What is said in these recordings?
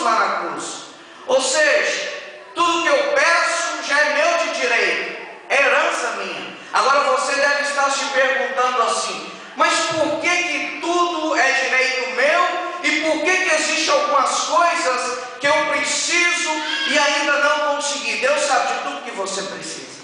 lá na cruz. Ou seja, tudo que eu peço já é meu de direito, é herança minha. Agora você deve estar se perguntando assim: mas por que tudo é direito meu? E por que existem algumas coisas que eu preciso e ainda não consegui? Deus sabe de tudo que você precisa.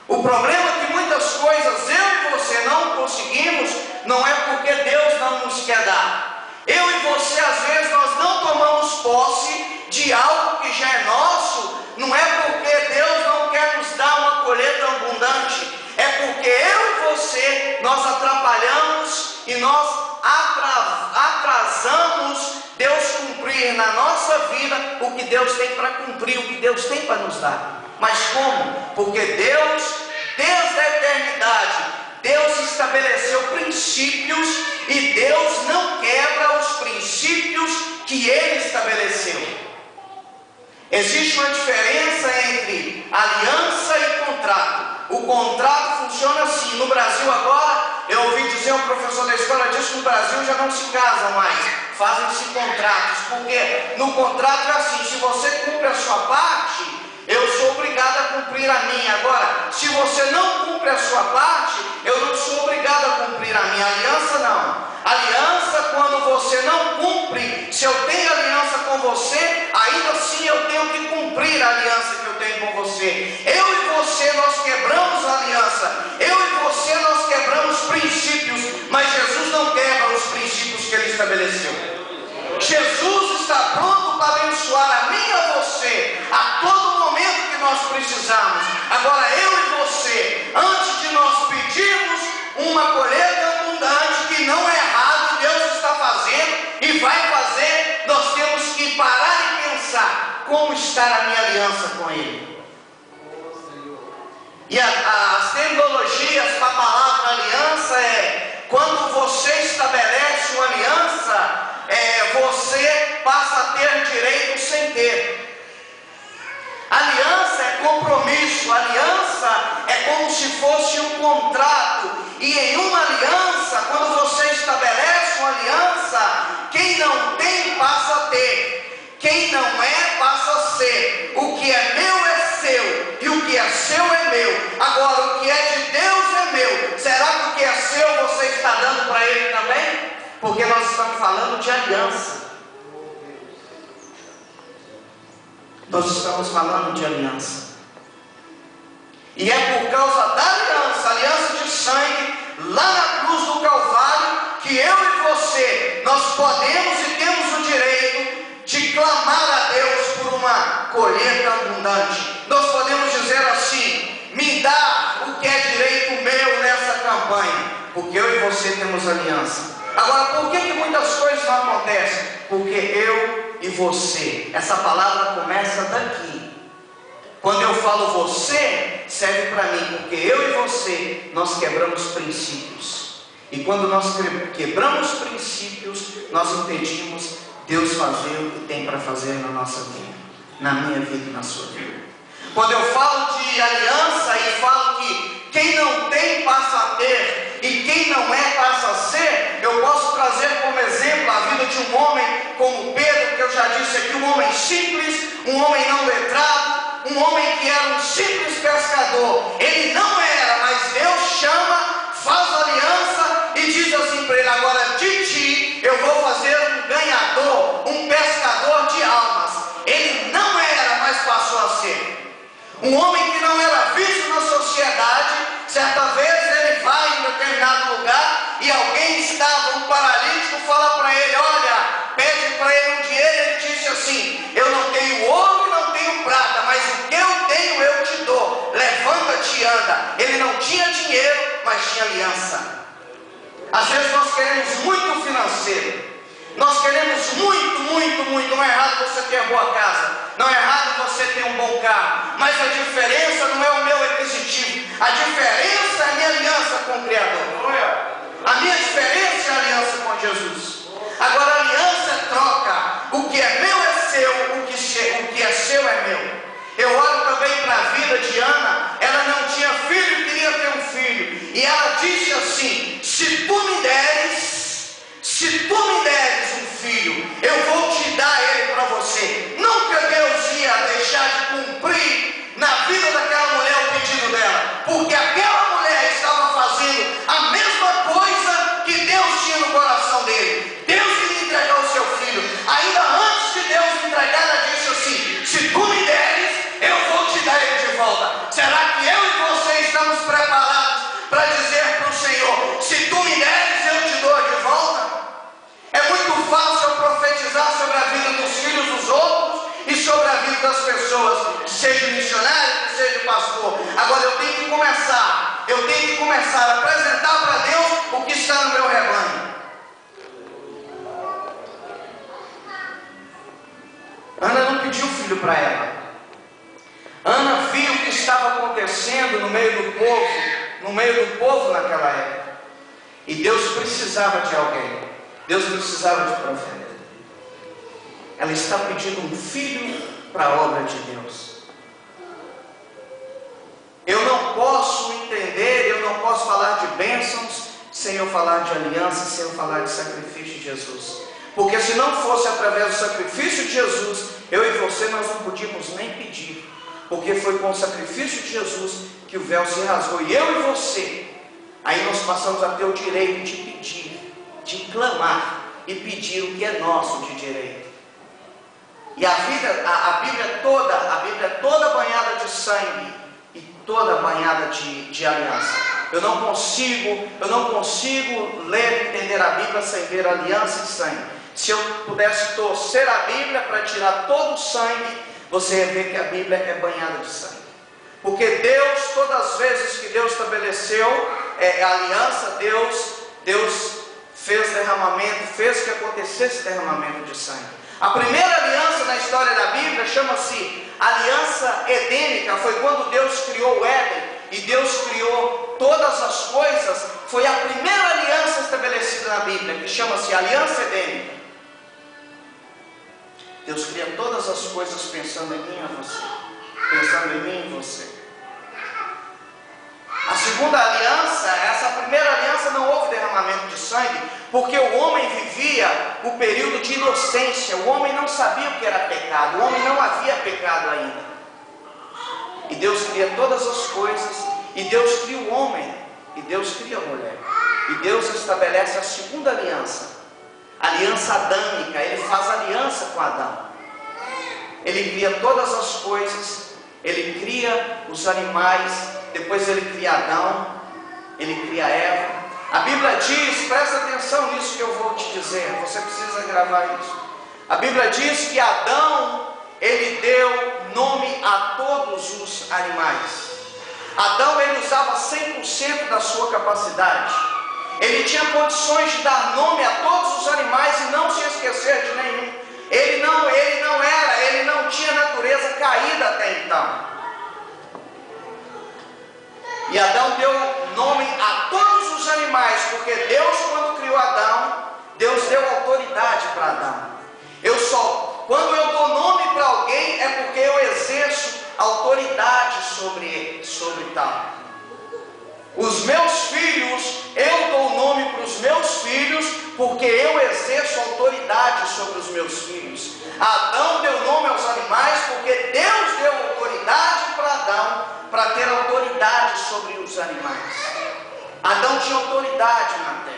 O problema é que muitas coisas eu e você não conseguimos, não é porque Deus não nos quer dar. Eu e você, às vezes, nós não tomamos posse de algo que já é nosso, não é porque Deus não quer nos dar uma colheita abundante, é porque eu e você, nós atrapalhamos e nós atrasamos Deus cumprir na nossa vida o que Deus tem para cumprir, o que Deus tem para nos dar. Mas como? Porque Deus, desde a eternidade, Deus estabeleceu princípios e Deus não quebra os princípios que Ele estabeleceu. Existe uma diferença entre aliança e contrato. O contrato funciona assim. No Brasil agora, eu ouvi dizer, um professor da escola disse que no Brasil já não se casam mais, fazem-se contratos. Porque no contrato é assim: se você cumpre a sua parte, eu sou obrigado a cumprir a minha. Agora, se você não cumpre a sua parte, eu não sou obrigado a cumprir a minha. Aliança não. Aliança, quando você não cumpre, se eu tenho aliança com você, ainda assim eu tenho que cumprir a aliança que eu tenho com você. Eu e você, nós quebramos a aliança. Eu e você, nós quebramos princípios. Mas Jesus não quebra os princípios que Ele estabeleceu. Jesus está pronto para abençoar a mim e a você a todo momento que nós precisamos. Agora eu e você, antes de nós pedirmos uma colheita abundante, que não é errado, Deus está fazendo e vai fazer, nós temos que parar e pensar: como está a minha aliança com Ele? E as terminologias para a palavra aliança é: quando você estabelece uma aliança, você passa a ter direito sem ter. Aliança é compromisso, aliança é como se fosse um contrato. E em uma aliança, quando você estabelece uma aliança, quem não tem passa a ter, quem não é passa a ser. O que é meu é seu, e o que é seu é meu. Agora, o que é de Deus é meu. Será que o que é seu você está dando para Ele também? Porque nós estamos falando de aliança. Nós estamos falando de aliança. E é por causa da aliança, aliança de sangue, lá na cruz do Calvário, que eu e você, nós podemos e temos o direito de clamar a Deus por uma colheita abundante. Nós podemos dizer assim: me dá o que é direito meu nessa campanha, porque eu e você temos aliança. Agora, por que muitas coisas não acontecem? Porque eu e você, essa palavra começa daqui. Quando eu falo você, serve para mim, porque eu e você, nós quebramos princípios. E quando nós quebramos princípios, nós impedimos Deus fazer o que tem para fazer na nossa vida, na minha vida e na sua vida. Quando eu falo de aliança e falo que quem não tem passa a ter e quem não é passa a ser, eu posso trazer como exemplo a vida de um homem como Pedro, que eu já disse aqui, um homem simples, um homem não letrado, um homem que era um simples pescador. Ele não era, mas Deus chama, faz aliança e diz assim para ele: agora de ti eu vou fazer um ganhador, um pescador de almas. Ele não era, mas passou a ser. Um homem que não era visto na sociedade. Certa vez ele vai em determinado lugar e alguém estava, um paralítico, fala para ele: olha, pede para ele um dinheiro. Ele disse assim: eu não tenho ouro e não tenho prata, mas o que eu tenho eu te dou, levanta-te e anda. Ele não tinha dinheiro, mas tinha aliança. Às vezes nós queremos muito financeiro, nós queremos muito. Não é errado você ter uma boa casa, não é errado você ter um bom carro, mas a diferença não é o meu aquisitivo, a diferença é a minha aliança com o Criador. A minha diferença é a aliança com Jesus. Agora, a aliança é troca. O que é meu é seu, o que é seu é meu. Eu olho também para a vida de Ana. Ela não tinha filho e queria ter um filho, e ela disse assim: se tu me deres um filho, eu vou te dar ele para você. vida das pessoas, que seja missionário, que seja pastor. Agora eu tenho que começar a apresentar para Deus o que está no meu rebanho. Ana não pediu filho para ela. Ana viu o que estava acontecendo no meio do povo naquela época. E Deus precisava de alguém. Deus precisava de profeta. Ela está pedindo um filho para a obra de Deus. Eu não posso entender, eu não posso falar de bênçãos sem eu falar de aliança, sem eu falar de sacrifício de Jesus. Porque se não fosse através do sacrifício de Jesus, eu e você nós não podíamos nem pedir. Porque foi com o sacrifício de Jesus que o véu se rasgou. E eu e você, aí nós passamos a ter o direito de pedir, de clamar e pedir o que é nosso de direito. E a Bíblia é toda banhada de sangue e toda banhada de aliança. Eu não consigo ler e entender a Bíblia sem ver aliança e sangue. Se eu pudesse torcer a Bíblia para tirar todo o sangue, você ia ver que a Bíblia é banhada de sangue. Porque Deus, todas as vezes que Deus estabeleceu a aliança, Deus fez derramamento, fez que acontecesse derramamento de sangue. A primeira aliança na história da Bíblia chama-se aliança edênica. Foi quando Deus criou o Éden e Deus criou todas as coisas. Foi a primeira aliança estabelecida na Bíblia, que chama-se aliança edênica. Deus cria todas as coisas pensando em mim e você. Pensando em mim e você. A segunda aliança, essa primeira aliança não houve derramamento de sangue, porque o homem vivia o período de inocência. O homem não sabia o que era pecado. O homem não havia pecado ainda. E Deus cria todas as coisas. E Deus cria o homem. E Deus cria a mulher. E Deus estabelece a segunda aliança. Aliança adâmica. Ele faz aliança com Adão. Ele cria todas as coisas. Ele cria os animais. Depois ele cria Adão. Ele cria Eva. A Bíblia diz, presta atenção nisso que eu vou te dizer. Você precisa gravar isso. A Bíblia diz que Adão, ele deu nome a todos os animais. Adão, ele usava 100% da sua capacidade. Ele tinha condições de dar nome a todos os animais e não se esquecer de nenhum. Ele não tinha natureza caída até então. E Adão deu nome a todos os animais, porque Deus, quando criou Adão, Deus deu autoridade para Adão. Quando eu dou nome para alguém, é porque eu exerço autoridade sobre tal. Os meus filhos, eu dou nome para os meus filhos, porque eu exerço autoridade sobre os meus filhos. Adão deu nome aos animais, porque Deus deu autoridade para Adão, para ter autoridade sobre os animais. Adão tinha autoridade na terra.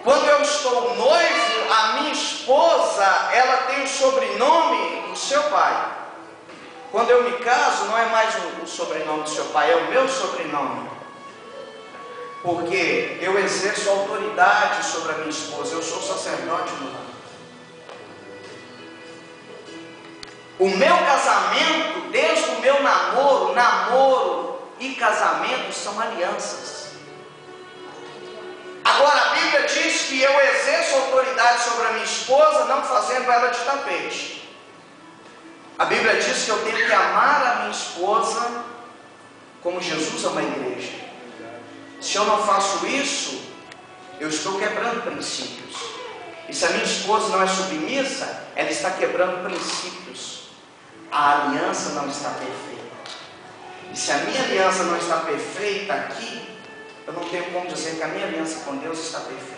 Quando eu estou noivo, a minha esposa, ela tem o sobrenome do seu pai. Quando eu me caso, não é mais o sobrenome do seu pai, é o meu sobrenome. Porque eu exerço autoridade sobre a minha esposa, eu sou sacerdote no lar. O meu casamento, desde o meu namoro e casamento são alianças. Agora a Bíblia diz que eu exerço autoridade sobre a minha esposa, não fazendo ela de tapete. A Bíblia diz que eu tenho que amar a minha esposa como Jesus ama a igreja. Se eu não faço isso, eu estou quebrando princípios. E se a minha esposa não é submissa, ela está quebrando princípios. A aliança não está perfeita. E se a minha aliança não está perfeita aqui, eu não tenho como dizer que a minha aliança com Deus está perfeita.